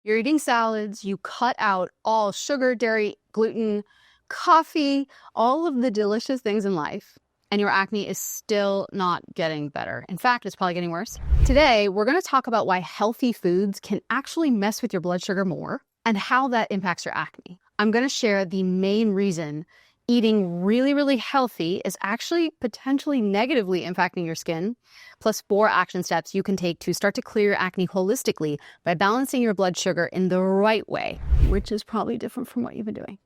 You're eating salads, you cut out all sugar, dairy, gluten, coffee, all of the delicious things in life, and your acne is still not getting better. In fact, it's probably getting worse. Today, we're going to talk about why healthy foods can actually mess with your blood sugar more and how that impacts your acne. I'm going to share the main reason eating really healthy is actually potentially negatively impacting your skin, plus 4 action steps you can take to start to clear your acne holistically by balancing your blood sugar in the right way, which is probably different from what you've been doing.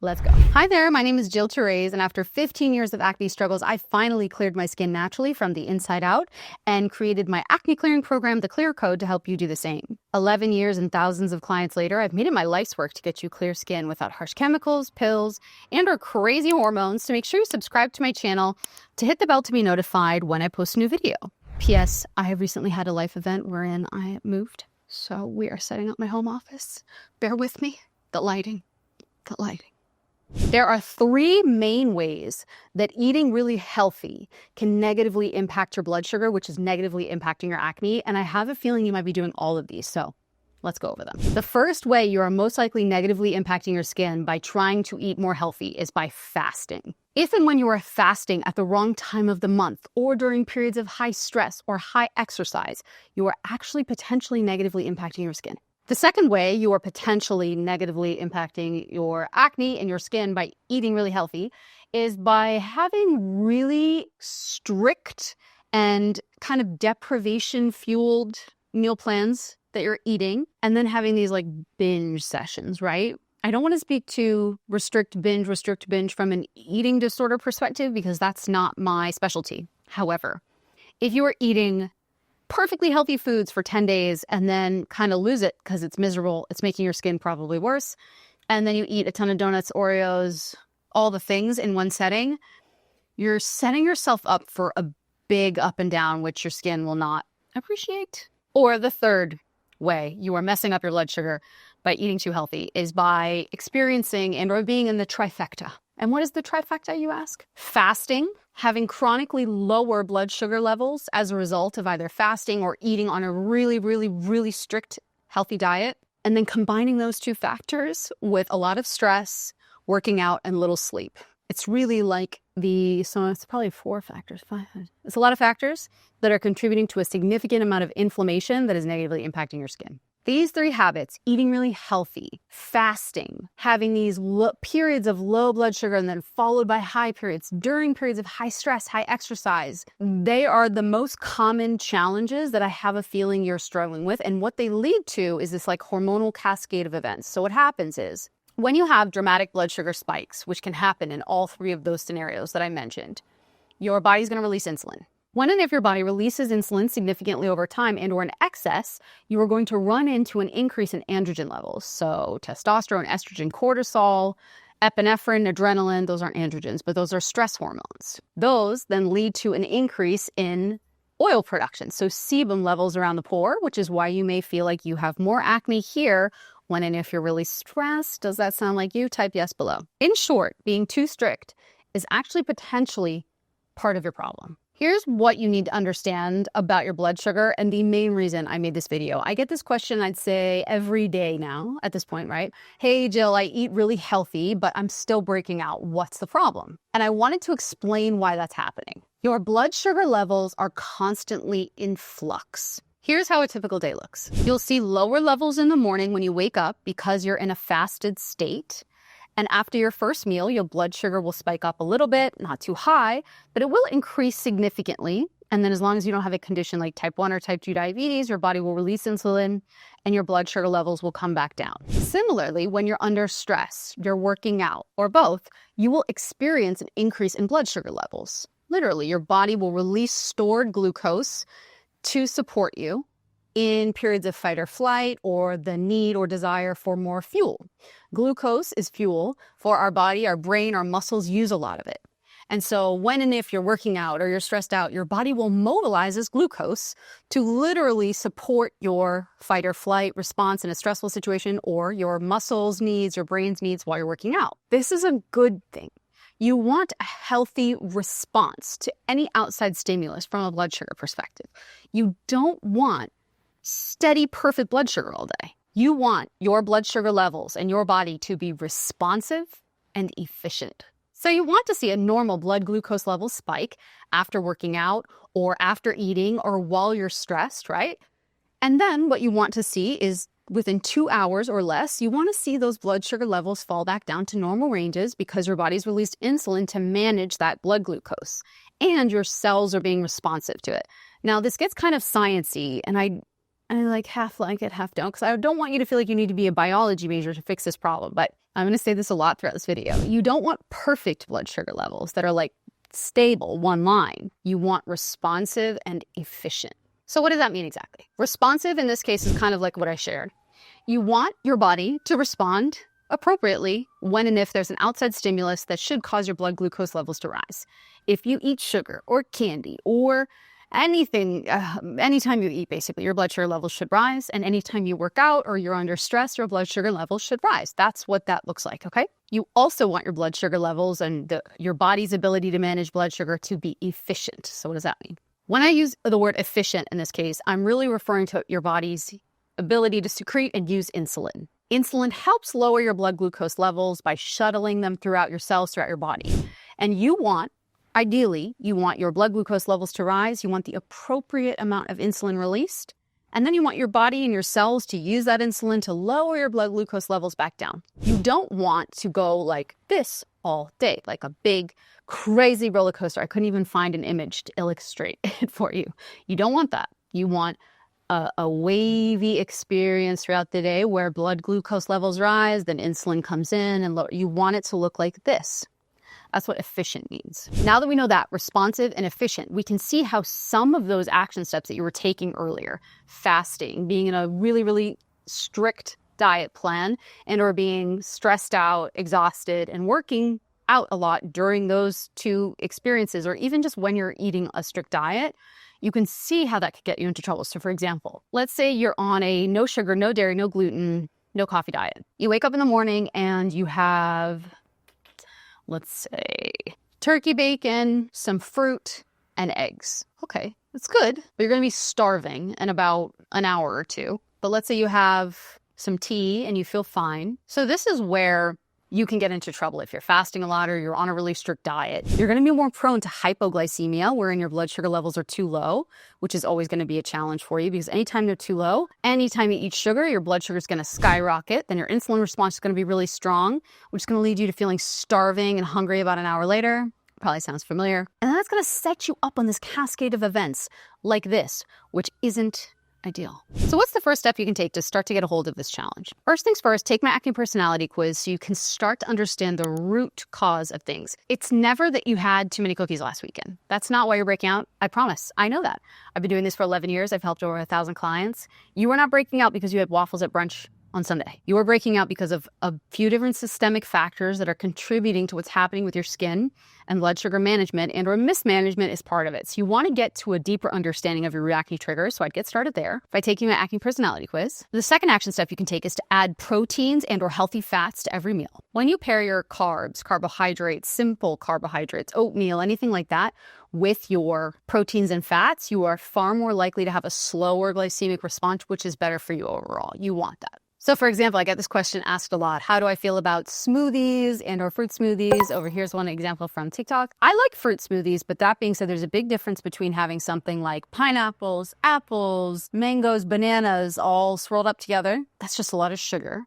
Let's go. Hi there, my name is Therese, and after 15 years of acne struggles, I finally cleared my skin naturally from the inside out and created my acne clearing program, the Clear Code, to help you do the same. 11 years and thousands of clients later, I've made it my life's work to get you clear skin without harsh chemicals, pills, and/or crazy hormones. So make sure you subscribe to my channel to hit the bell to be notified when I post a new video. P.S. I have recently had a life event wherein I moved, so we are setting up my home office. Bear with me. The lighting. There are 3 main ways that eating really healthy can negatively impact your blood sugar, which is negatively impacting your acne. And I have a feeling you might be doing all of these. So let's go over them. The first way you are most likely negatively impacting your skin by trying to eat more healthy is by fasting. If and when you are fasting at the wrong time of the month or during periods of high stress or high exercise, you are actually potentially negatively impacting your skin. The second way you are potentially negatively impacting your acne and your skin by eating really healthy is by having really strict and kind of deprivation-fueled meal plans that you're eating, and then having these like binge sessions, right? I don't want to speak to restrict binge from an eating disorder perspective because that's not my specialty. However, if you are eating perfectly healthy foods for 10 days and then kind of lose it because it's miserable, it's making your skin probably worse, and then you eat a ton of donuts, Oreos, all the things in one setting, you're setting yourself up for a big up and down, which your skin will not appreciate. Or the third way you are messing up your blood sugar by eating too healthy is by experiencing and or being in the trifecta. And what is the trifecta, you ask? Fasting, having chronically lower blood sugar levels as a result of either fasting or eating on a really strict healthy diet, and then combining those 2 factors with a lot of stress, working out, and little sleep. It's really like so it's probably 4 factors, 5. It's a lot of factors that are contributing to a significant amount of inflammation that is negatively impacting your skin. These 3 habits, eating really healthy, fasting, having these periods of low blood sugar and then followed by high periods during periods of high stress, high exercise, they are the most common challenges that I have a feeling you're struggling with. And what they lead to is this like hormonal cascade of events. So what happens is when you have dramatic blood sugar spikes, which can happen in all 3 of those scenarios that I mentioned, your body's going to release insulin. When and if your body releases insulin significantly over time and or in excess, you are going to run into an increase in androgen levels. So testosterone, estrogen, cortisol, epinephrine, adrenaline, those aren't androgens, but those are stress hormones. Those then lead to an increase in oil production. So sebum levels around the pore, which is why you may feel like you have more acne here when and if you're really stressed. Does that sound like you? Type yes below. In short, being too strict is actually potentially part of your problem. Here's what you need to understand about your blood sugar and the main reason I made this video. I get this question, I'd say, every day now at this point, right? Hey, Jill, I eat really healthy, but I'm still breaking out. What's the problem? And I wanted to explain why that's happening. Your blood sugar levels are constantly in flux. Here's how a typical day looks. You'll see lower levels in the morning when you wake up because you're in a fasted state. And after your first meal, your blood sugar will spike up a little bit, not too high, but it will increase significantly. And then as long as you don't have a condition like type 1 or type 2 diabetes, your body will release insulin and your blood sugar levels will come back down. Similarly, when you're under stress, you're working out, or both, you will experience an increase in blood sugar levels. Literally, your body will release stored glucose to support you in periods of fight or flight or the need or desire for more fuel. Glucose is fuel for our body, our brain, our muscles use a lot of it. And so when and if you're working out or you're stressed out, your body will mobilize this glucose to literally support your fight or flight response in a stressful situation or your muscles needs, your brain's needs while you're working out. This is a good thing. You want a healthy response to any outside stimulus from a blood sugar perspective. You don't want steady, perfect blood sugar all day. You want your blood sugar levels and your body to be responsive and efficient. So you want to see a normal blood glucose level spike after working out or after eating or while you're stressed, right? And then what you want to see is within 2 hours or less, you want to see those blood sugar levels fall back down to normal ranges because your body's released insulin to manage that blood glucose and your cells are being responsive to it. Now, this gets kind of sciencey, and I like half like it, half don't, because I don't want you to feel like you need to be a biology major to fix this problem, but I'm going to say this a lot throughout this video. You don't want perfect blood sugar levels that are like stable, one line. You want responsive and efficient. So what does that mean exactly? Responsive in this case is kind of like what I shared. You want your body to respond appropriately when and if there's an outside stimulus that should cause your blood glucose levels to rise. If you eat sugar or candy or anything, anytime you eat, basically, your blood sugar levels should rise. And anytime you work out or you're under stress, your blood sugar levels should rise. That's what that looks like, okay? You also want your blood sugar levels and your body's ability to manage blood sugar to be efficient. So what does that mean? When I use the word efficient in this case, I'm really referring to your body's ability to secrete and use insulin. Insulin helps lower your blood glucose levels by shuttling them throughout your cells, throughout your body. And ideally, you want your blood glucose levels to rise. You want the appropriate amount of insulin released. And then you want your body and your cells to use that insulin to lower your blood glucose levels back down. You don't want to go like this all day, like a big, crazy roller coaster. I couldn't even find an image to illustrate it for you. You don't want that. You want a wavy experience throughout the day where blood glucose levels rise, then insulin comes in and you want it to look like this. That's what efficient means. Now that we know that, responsive and efficient, we can see how some of those action steps that you were taking earlier, fasting, being in a really, really strict diet plan, and or being stressed out, exhausted, and working out a lot during those two experiences, or even just when you're eating a strict diet, you can see how that could get you into trouble. So for example, let's say you're on a no sugar, no dairy, no gluten, no coffee diet. You wake up in the morning and you have, let's say, turkey bacon, some fruit, and eggs. Okay, that's good, but you're gonna be starving in about an hour or two. But let's say you have some tea and you feel fine. So this is where you can get into trouble if you're fasting a lot or you're on a really strict diet. You're going to be more prone to hypoglycemia, wherein your blood sugar levels are too low, which is always going to be a challenge for you because anytime they're too low, anytime you eat sugar, your blood sugar is going to skyrocket. Then your insulin response is going to be really strong, which is going to lead you to feeling starving and hungry about an hour later. Probably sounds familiar. And that's going to set you up on this cascade of events like this, which isn't ideal. So what's the first step you can take to start to get a hold of this challenge? First things first, take my acne personality quiz so you can start to understand the root cause of things. It's never that you had too many cookies last weekend. That's not why you're breaking out. I promise. I know that. I've been doing this for 11 years. I've helped over 1,000 clients. You are not breaking out because you had waffles at brunch on Sunday. You are breaking out because of a few different systemic factors that are contributing to what's happening with your skin, and blood sugar management and or mismanagement is part of it. So you want to get to a deeper understanding of your acne triggers. So I'd get started there by taking my acne personality quiz. The second action step you can take is to add proteins and or healthy fats to every meal. When you pair your carbs, carbohydrates, simple carbohydrates, oatmeal, anything like that, with your proteins and fats, you are far more likely to have a slower glycemic response, which is better for you overall. You want that. So for example, I get this question asked a lot. How do I feel about smoothies and or fruit smoothies? Over here's one example from TikTok. I like fruit smoothies, but that being said, there's a big difference between having something like pineapples, apples, mangoes, bananas all swirled up together. That's just a lot of sugar.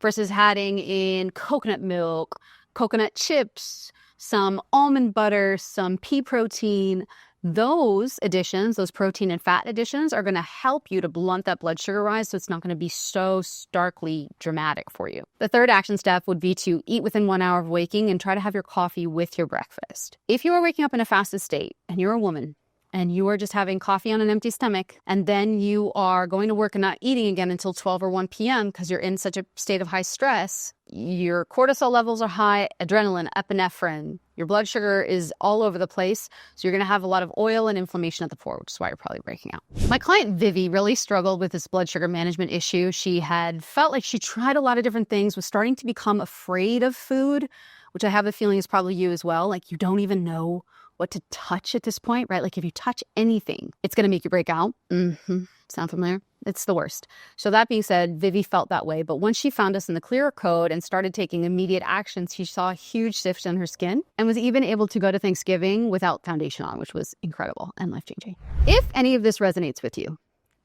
Versus adding in coconut milk, coconut chips, some almond butter, some pea protein. Those additions, those protein and fat additions, are going to help you to blunt that blood sugar rise so it's not going to be so starkly dramatic for you. The third action step would be to eat within 1 hour of waking and try to have your coffee with your breakfast. If you are waking up in a fasted state and you're a woman and you are just having coffee on an empty stomach and then you are going to work and not eating again until 12 or 1 p.m. because you're in such a state of high stress, your cortisol levels are high, adrenaline, epinephrine, your blood sugar is all over the place. So you're going to have a lot of oil and inflammation at the pore, which is why you're probably breaking out. My client Vivi really struggled with this blood sugar management issue. She had felt like she tried a lot of different things, was starting to become afraid of food, which I have a feeling is probably you as well. Like you don't even know what to touch at this point, right? Like if you touch anything, it's going to make you break out. Sound familiar? It's the worst. So that being said, Vivi felt that way. But once she found us in the Clear code and started taking immediate actions, she saw a huge shift in her skin and was even able to go to Thanksgiving without foundation on, which was incredible and life-changing. If any of this resonates with you,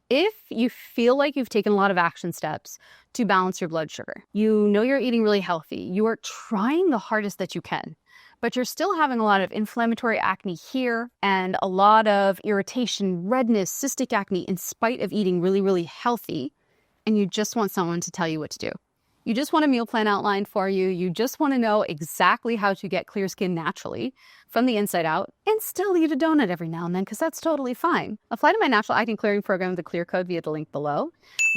if you feel like you've taken a lot of action steps to balance your blood sugar, you know you're eating really healthy, you are trying the hardest that you can, but you're still having a lot of inflammatory acne here and a lot of irritation, redness, cystic acne in spite of eating really, really healthy, and you just want someone to tell you what to do. You just want a meal plan outlined for you. You just want to know exactly how to get clear skin naturally from the inside out and still eat a donut every now and then, because that's totally fine. Apply to my natural acne clearing program with the Clear code via the link below.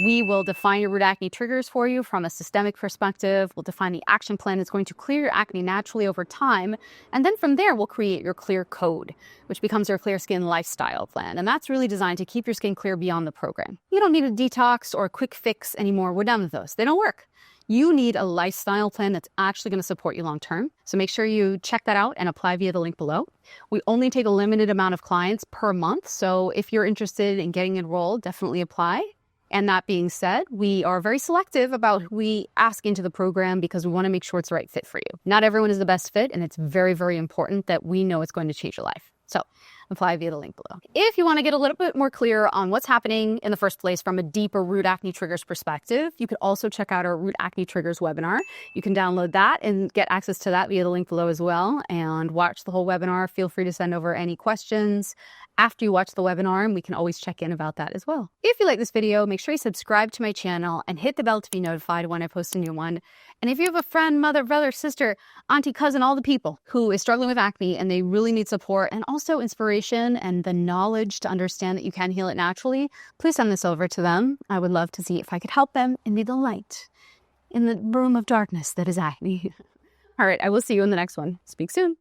We will define your root acne triggers for you from a systemic perspective. We'll define the action plan that's going to clear your acne naturally over time. And then from there, we'll create your Clear code, which becomes your clear skin lifestyle plan. And that's really designed to keep your skin clear beyond the program. You don't need a detox or a quick fix anymore. We're done with those. They don't work. You need a lifestyle plan that's actually going to support you long term. So make sure you check that out and apply via the link below. We only take a limited amount of clients per month. So if you're interested in getting enrolled, definitely apply. And that being said, we are very selective about who we ask into the program because we want to make sure it's the right fit for you. Not everyone is the best fit, and it's very, very important that we know it's going to change your life. So apply via the link below. If you want to get a little bit more clear on what's happening in the first place from a deeper root acne triggers perspective, you could also check out our root acne triggers webinar. You can download that and get access to that via the link below as well and watch the whole webinar. Feel free to send over any questions after you watch the webinar, and we can always check in about that as well. If you like this video, make sure you subscribe to my channel and hit the bell to be notified when I post a new one. And if you have a friend, mother, brother, sister, auntie, cousin, all the people who is struggling with acne and they really need support and also inspiration and the knowledge to understand that you can heal it naturally, please send this over to them. I would love to see if I could help them and be the light in the room of darkness that is acne. All right, I will see you in the next one. Speak soon.